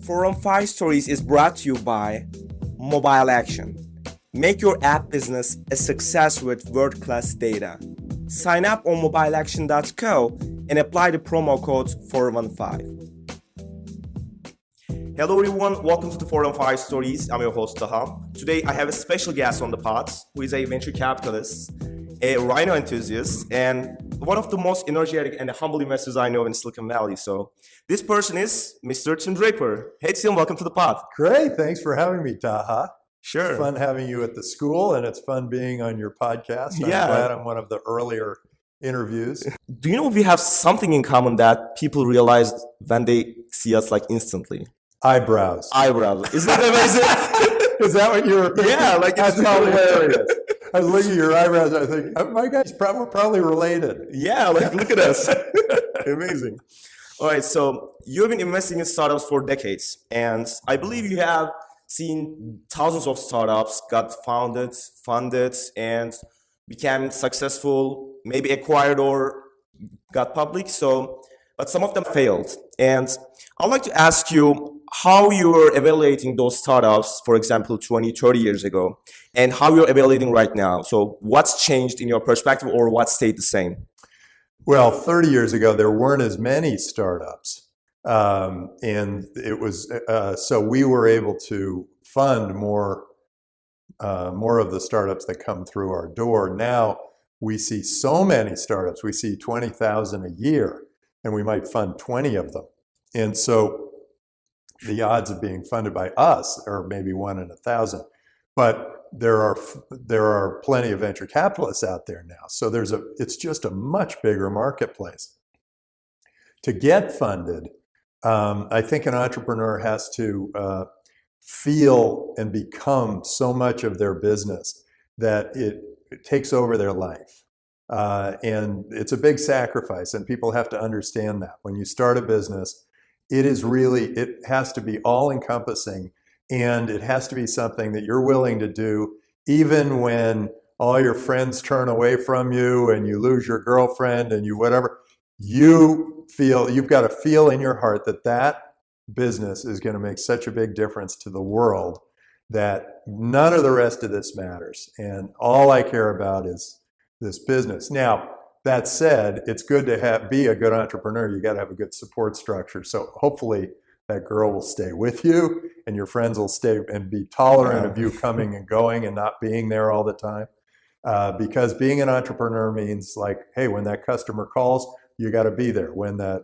Forum 5 Stories is brought to you by Mobile Action. Make your app business a success with world-class data. Sign up on mobileaction.co and apply the promo code 415. Hello everyone, welcome to the Forum 5 Stories. I'm your host Taha. Today I have a special guest on the pod who is a venture capitalist, a rhino enthusiast, and one of the most energetic and humble investors I know in Silicon Valley. So this person is Mr. Tim Draper. Hey Tim, welcome to the pod. Great, thanks for having me, Taha. Sure. It's fun having you at the school, and it's fun being on your podcast. I'm glad I'm one of the earlier interviews. Do you know we have something in common that people realize when they see us like instantly? Eyebrows. Isn't that amazing? Is that what you were thinking? Yeah, like that's hilarious. I was looking at your eyebrows. I think, oh, my guys, we're probably related. Yeah, like look at us. Amazing. All right, so you've been investing in startups for decades, and I believe you have seen thousands of startups got founded, funded, and became successful, maybe acquired or got public. But some of them failed. And I'd like to ask you how you were evaluating those startups, for example, 20, 30 years ago, and how you're evaluating right now. So what's changed in your perspective or what stayed the same? Well, 30 years ago, there weren't as many startups. And it was, so we were able to fund more of the startups that come through our door. Now we see so many startups. We see 20,000 a year, and we might fund 20 of them. And so the odds of being funded by us are maybe 1 in 1,000. But there are plenty of venture capitalists out there now. So it's just a much bigger marketplace. To get funded, I think an entrepreneur has to feel and become so much of their business that it takes over their life. And it's a big sacrifice, and people have to understand that. When you start a business, it has to be all-encompassing, and it has to be something that you're willing to do even when all your friends turn away from you and you lose your girlfriend and you whatever. You've got to feel in your heart that business is going to make such a big difference to the world that none of the rest of this matters. And all I care about is this business. Now, that said, it's good to be a good entrepreneur. You got to have a good support structure. So hopefully that girl will stay with you and your friends will stay and be tolerant of you coming and going and not being there all the time. Because being an entrepreneur means like, hey, when that customer calls, you got to be there. When the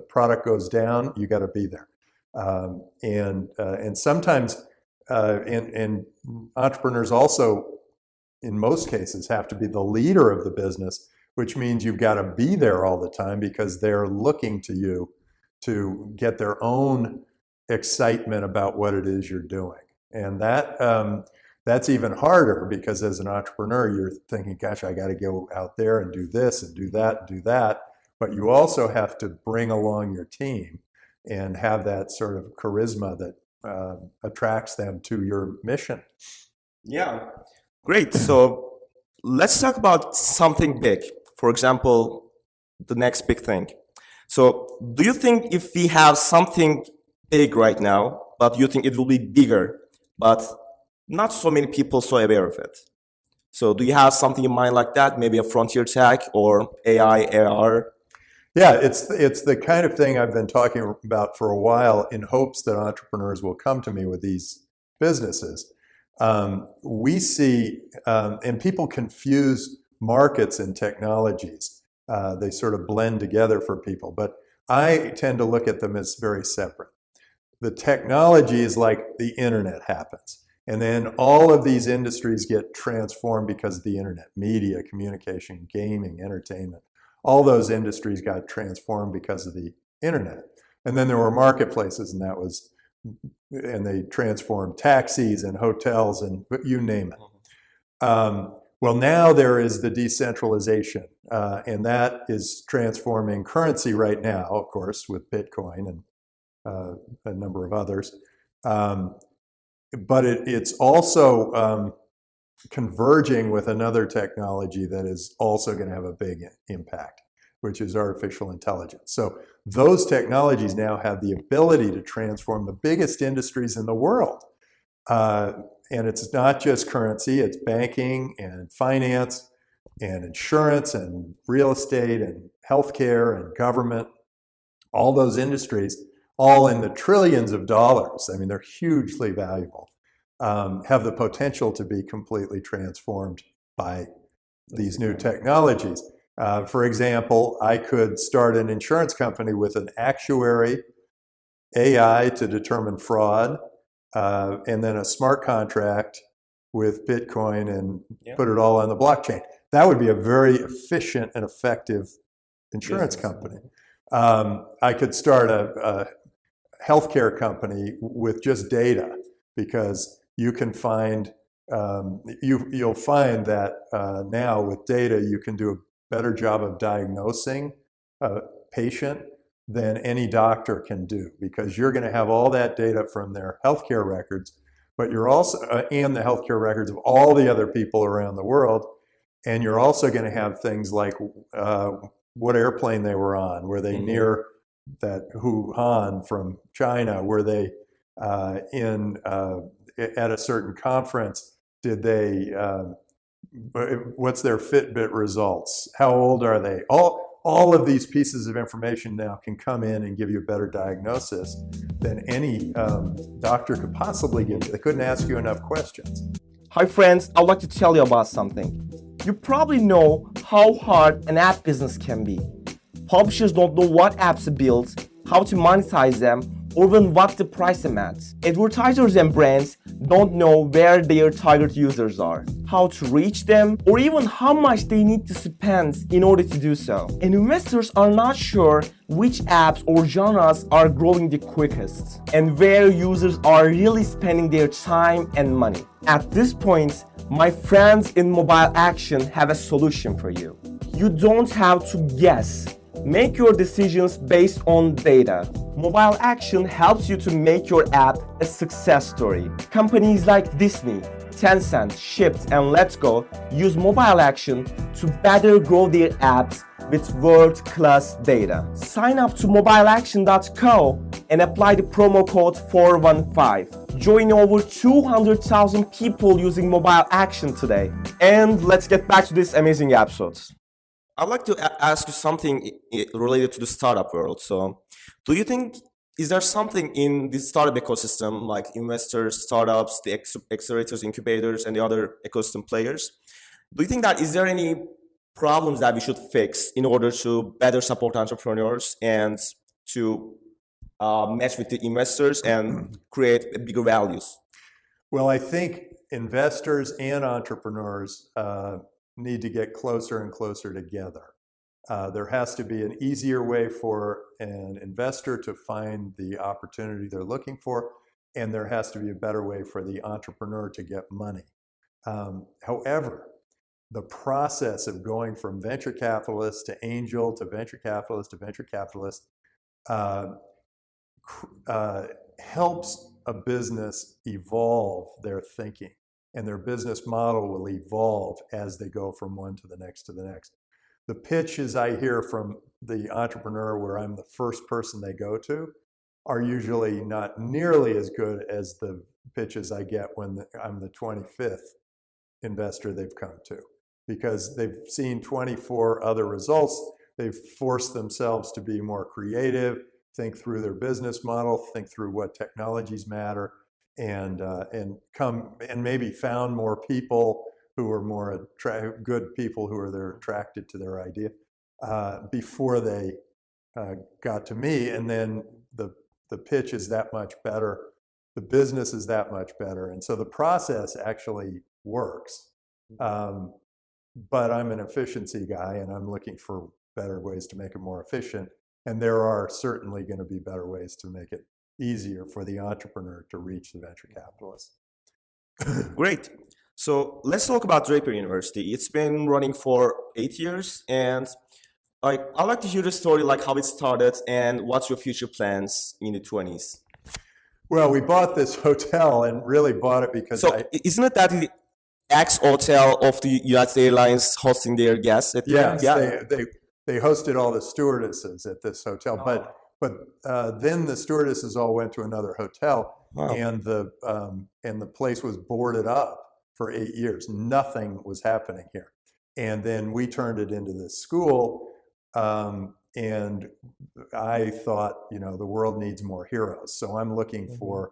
product goes down, you got to be there. And sometimes, and entrepreneurs also, in most cases, have to be the leader of the business, which means you've got to be there all the time because they're looking to you to get their own excitement about what it is you're doing. And that's even harder because as an entrepreneur, you're thinking, gosh, I got to go out there and do this and do that and do that. But you also have to bring along your team and have that sort of charisma that attracts them to your mission. Yeah, great. So let's talk about something big. For example, the next big thing. So do you think if we have something big right now, but you think it will be bigger, but not so many people so aware of it? So do you have something in mind like that? Maybe a frontier tech or AI, AR? Yeah, it's the kind of thing I've been talking about for a while in hopes that entrepreneurs will come to me with these businesses. We see, and people confuse markets and technologies. They sort of blend together for people, but I tend to look at them as very separate. The technology is like the internet happens, and then all of these industries get transformed because of the internet, media, communication, gaming, entertainment. All those industries got transformed because of the internet. And then there were marketplaces, and they transformed taxis and hotels and you name it. Well, now there is the decentralization, and that is transforming currency right now, of course, with Bitcoin and a number of others. But it's also converging with another technology that is also going to have a big impact. which is artificial intelligence. So those technologies now have the ability to transform the biggest industries in the world. And it's not just currency, it's banking and finance and insurance and real estate and healthcare and government, all those industries, all in the trillions of dollars. I mean, they're hugely valuable, have the potential to be completely transformed by these new technologies. For example, I could start an insurance company with an actuary, AI to determine fraud, and then a smart contract with Bitcoin and put it all on the blockchain. That would be a very efficient and effective insurance company. I could start a healthcare company with just data, because you can find, you'll find that now with data, you can do a better job of diagnosing a patient than any doctor can do, because you're going to have all that data from their healthcare records, but you're also, and the healthcare records of all the other people around the world. And you're also going to have things like what airplane they were on, were they near that Wuhan from China, were they at a certain conference, did they, what's their Fitbit results, how old are they? All of these pieces of information now can come in and give you a better diagnosis than any doctor could possibly give you. They couldn't ask you enough questions. Hi friends, I'd like to tell you about something. You probably know how hard an app business can be. Publishers don't know what apps to build, how to monetize them, or even what to price them at. Advertisers and brands don't know where their target users are, how to reach them, or even how much they need to spend in order to do so. And investors are not sure which apps or genres are growing the quickest, and where users are really spending their time and money. At this point, my friends in Mobile Action have a solution for you. You don't have to guess. Make your decisions based on data. Mobile Action helps you to make your app a success story. Companies like Disney, Tencent, Shipt, and Let's Go use Mobile Action to better grow their apps with world-class data. Sign up to mobileaction.co and apply the promo code 415. Join over 200,000 people using Mobile Action today. And let's get back to this amazing episode. I'd like to ask you something related to the startup world. So, do you think, is there something in the startup ecosystem, like investors, startups, the accelerators, incubators, and the other ecosystem players? Do you think that, is there any problems that we should fix in order to better support entrepreneurs and to match with the investors and create bigger values? Well, I think investors and entrepreneurs need to get closer and closer together. There has to be an easier way for an investor to find the opportunity they're looking for, and there has to be a better way for the entrepreneur to get money. However, the process of going from venture capitalist to angel to venture capitalist to venture capitalist helps a business evolve their thinking, and their business model will evolve as they go from one to the next to the next. The pitches I hear from the entrepreneur where I'm the first person they go to are usually not nearly as good as the pitches I get when I'm the 25th investor they've come to, because they've seen 24 other results. They've forced themselves to be more creative, think through their business model, think through what technologies matter, and come and maybe found more people who are more good people who are they're attracted to their idea before they got to me. And then the pitch is that much better, the business is that much better, and so the process actually works. But I'm an efficiency guy, and I'm looking for better ways to make it more efficient. And there are certainly going to be better ways to make it easier for the entrepreneur to reach the venture capitalist. Great. So let's talk about Draper University. It's been running for 8 years, and I'd like to hear the story, like how it started and what's your future plans in the 20s. Well, we bought this hotel and really bought it because isn't it that the ex-hotel of the United Airlines hosting their guests at the Yes, end? Yeah. they hosted all the stewardesses at this hotel, Oh. but then the stewardesses all went to another hotel, Wow. and the place was boarded up for 8 years. Nothing was happening here, and then we turned it into this school, and I thought, the world needs more heroes. So I'm looking for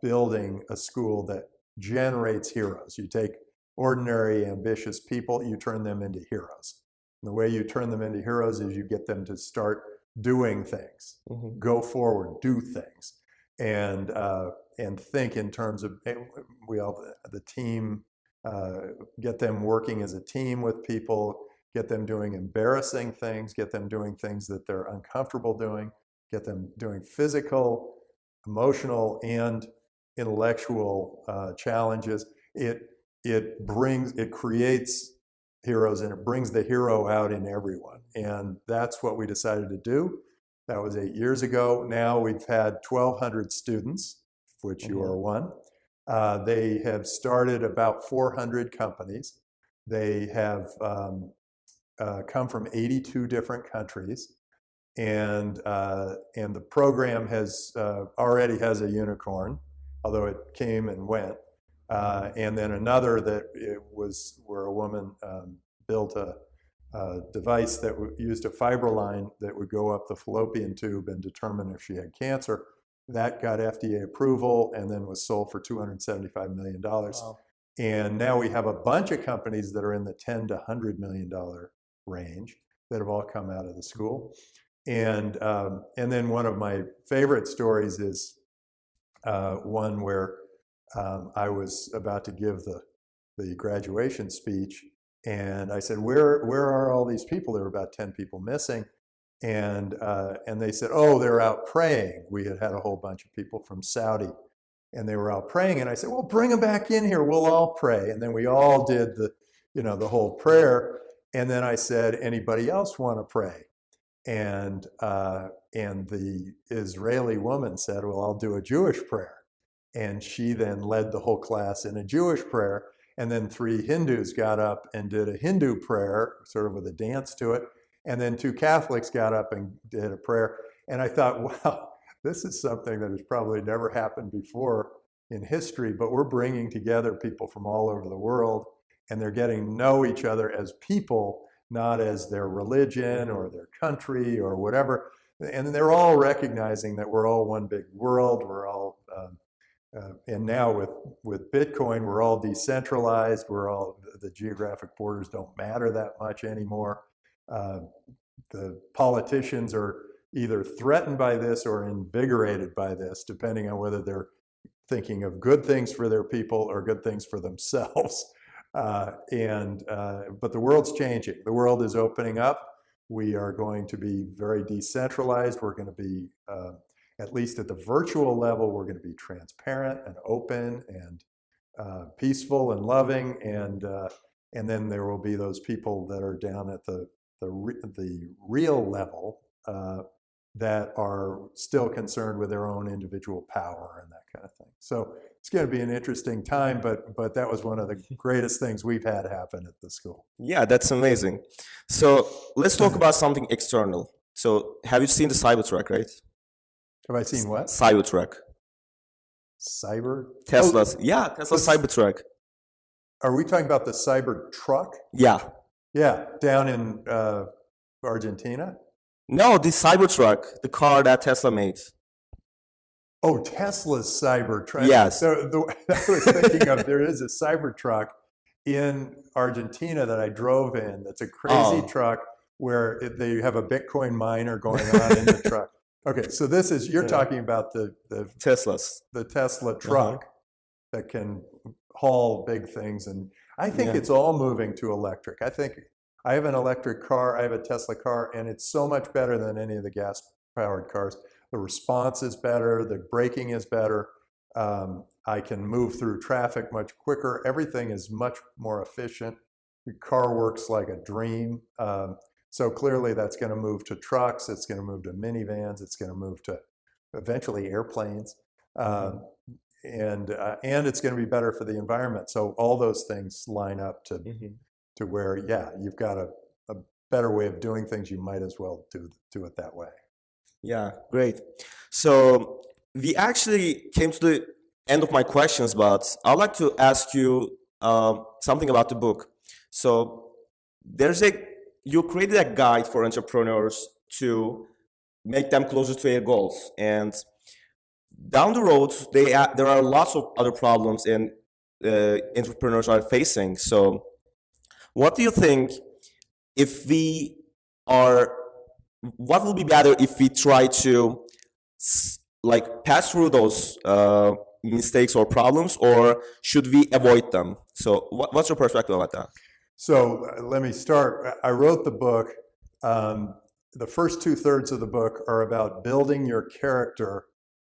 building a school that generates heroes. You take ordinary, ambitious people, you turn them into heroes. And the way you turn them into heroes is you get them to start doing things, go forward, do things, and think in terms of the team, get them working as a team with people, get them doing embarrassing things, get them doing things that they're uncomfortable doing, get them doing physical, emotional, and intellectual challenges. It creates heroes, and it brings the hero out in everyone. And that's what we decided to do. That was 8 years ago. Now we've had 1,200 students, of which you are one. They have started about 400 companies. They have come from 82 different countries. And the program already has a unicorn, although it came and went. And then another that where a woman built a device that used a fiber line that would go up the fallopian tube and determine if she had cancer. That got FDA approval and then was sold for $275 million. Wow. And now we have a bunch of companies that are in the $10 to $100 million range that have all come out of the school. And then one of my favorite stories is one where I was about to give the graduation speech, and I said, where are all these people? There were about 10 people missing. And they said, oh, they're out praying. We had a whole bunch of people from Saudi, and they were out praying. And I said, well, bring them back in here. We'll all pray. And then we all did the whole prayer. And then I said, anybody else want to pray? And the Israeli woman said, well, I'll do a Jewish prayer. And she then led the whole class in a Jewish prayer. And then 3 Hindus got up and did a Hindu prayer, sort of with a dance to it. And then 2 Catholics got up and did a prayer. And I thought, wow, this is something that has probably never happened before in history, but we're bringing together people from all over the world, and they're getting to know each other as people, not as their religion or their country or whatever. And they're all recognizing that we're all one big world. We're all, and now with Bitcoin, we're all decentralized. The geographic borders don't matter that much anymore. The politicians are either threatened by this or invigorated by this, depending on whether they're thinking of good things for their people or good things for themselves. But the world's changing. The world is opening up. We are going to be very decentralized. We're going to be, at least at the virtual level, we're going to be transparent and open and peaceful and loving. And then there will be those people that are down at the real level that are still concerned with their own individual power and that kind of thing. So it's going to be an interesting time, but that was one of the greatest things we've had happen at the school. Yeah, that's amazing. So let's talk about something external. So have you seen the Cybertruck, right? Have I seen what? Cybertruck. Tesla's. Yeah, Tesla's Cybertruck. Are we talking about the Cybertruck? Yeah. Yeah, down in Argentina? No, the Cybertruck, the car that Tesla made. Oh, Tesla's Cybertruck. Yes. So I was thinking of, there is a Cybertruck in Argentina that I drove in. That's a crazy truck where they have a Bitcoin miner going on in the truck. Okay, so you're talking about the Tesla truck that can haul big things. And I think it's all moving to electric. I think I have an electric car, I have a Tesla car, and it's so much better than any of the gas-powered cars. The response is better, the braking is better. I can move through traffic much quicker. Everything is much more efficient. The car works like a dream. So clearly that's going to move to trucks, it's going to move to minivans, it's going to move to eventually airplanes. And it's going to be better for the environment. So all those things line up to where, you've got a better way of doing things, you might as well do it that way. Yeah, great. So we actually came to the end of my questions, but I'd like to ask you something about the book. So you created a guide for entrepreneurs to make them closer to their goals, and down the road, there are lots of other problems and entrepreneurs are facing. So, what do you think if we are? What will be better if we try to like pass through those mistakes or problems, or should we avoid them? So, what's your perspective about that? So let me start. I wrote the book. The first 2/3 of the book are about building your character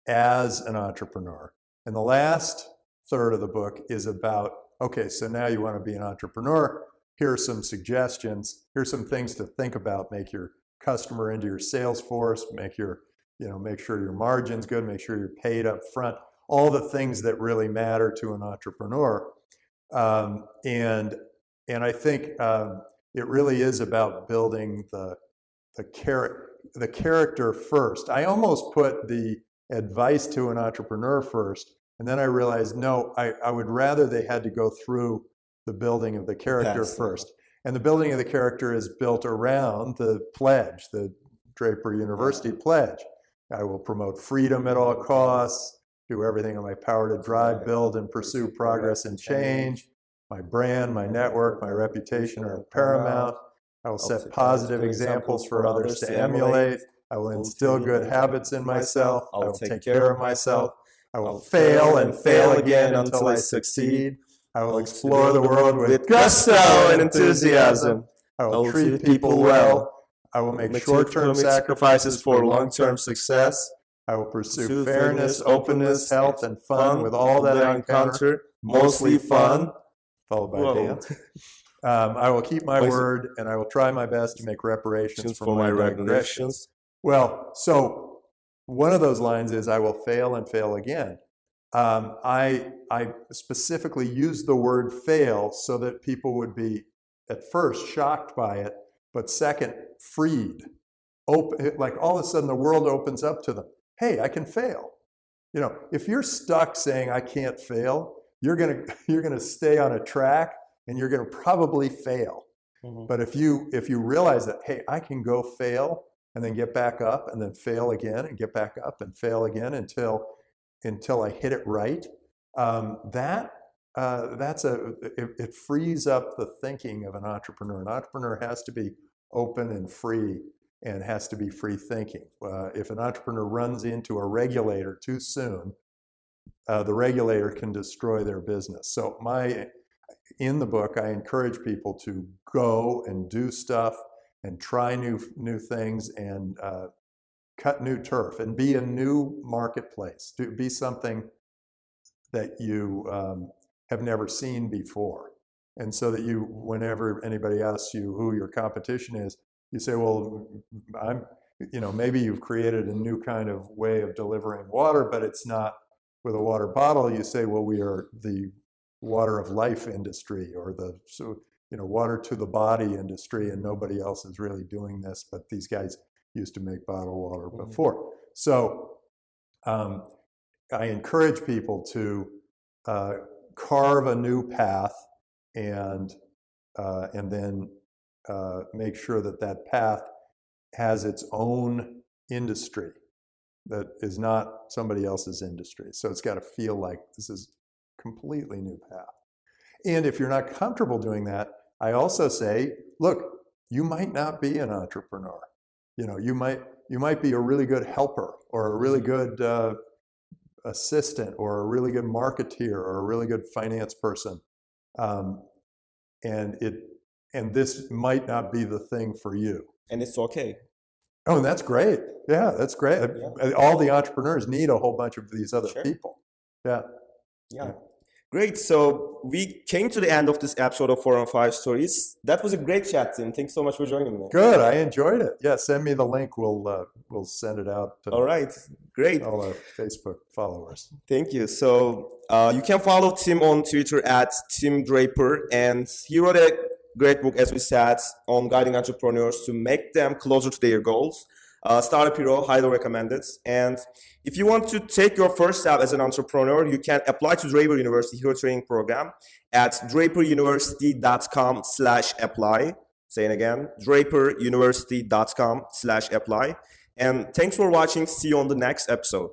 as an entrepreneur. And the last third of the book is about, okay, so now you want to be an entrepreneur. Here are some suggestions. Here's some things to think about. Make your customer into your sales force. Make sure your margin's good. Make sure you're paid up front. All the things that really matter to an entrepreneur. And I think it really is about building the character first. I almost put the advice to an entrepreneur first, and then I realized, no, I would rather they had to go through the building of the character first. And the building of the character is built around the pledge, the Draper University pledge. I will promote freedom at all costs, do everything in my power to drive, build, and pursue progress and change. My brand, my network, my reputation are paramount. I will set positive examples for others to emulate. I will instill good habits in myself. I will take care of myself. I will fail and fail again until I succeed. I will explore the world with gusto and enthusiasm. I will treat people well. I will make short-term sacrifices for long-term success. I will pursue fairness, openness, health, and fun with all that I encounter, mostly fun, followed by dance. I will keep my word, and I will try my best to make reparations for my regressions. Well, so one of those lines is, I will fail and fail again. I specifically used the word fail so that people would be, at first, shocked by it, but second, freed. Like all of a sudden the world opens up to them. Hey, I can fail. If you're stuck saying I can't fail, you're gonna stay on a track and you're gonna probably fail. Mm-hmm. But if you realize that, hey, I can go fail and then get back up and then fail again and get back up and fail again until I hit it right, it frees up the thinking of an entrepreneur. An entrepreneur has to be open and free and has to be free thinking. If an entrepreneur runs into a regulator too soon, the regulator can destroy their business. So in the book, I encourage people to go and do stuff and try new things and cut new turf and be a new marketplace. Be something that you have never seen before. And so that whenever anybody asks you who your competition is, you say, well, maybe you've created a new kind of way of delivering water, but it's not with a water bottle. You say, well, we are the water of life industry, or water to the body industry, and nobody else is really doing this, but these guys used to make bottled water before. So I encourage people to carve a new path and then make sure that path has its own industry that is not somebody else's industry. So it's got to feel like this is a completely new path. And if you're not comfortable doing that, I also say, look, you might not be an entrepreneur. You might be a really good helper, or a really good assistant, or a really good marketeer, or a really good finance person. And this might not be the thing for you. And it's okay. Oh, and that's great. Yeah, that's great. Yeah. All the entrepreneurs need a whole bunch of these other people. Yeah. Yeah. Great. So we came to the end of this episode of 415 Stories. That was a great chat, Tim. Thanks so much for joining me. Good. I enjoyed it. Yeah, send me the link. We'll send it out to all right. Great. all our Facebook followers. Thank you. So you can follow Tim on Twitter at Tim Draper, and he wrote a great book, as we said, on guiding entrepreneurs to make them closer to their goals. Startup Hero, highly recommended. And if you want to take your first step as an entrepreneur, you can apply to Draper University Hero Training Program at draperuniversity.com/apply. Saying again, draperuniversity.com/apply. And thanks for watching. See you on the next episode.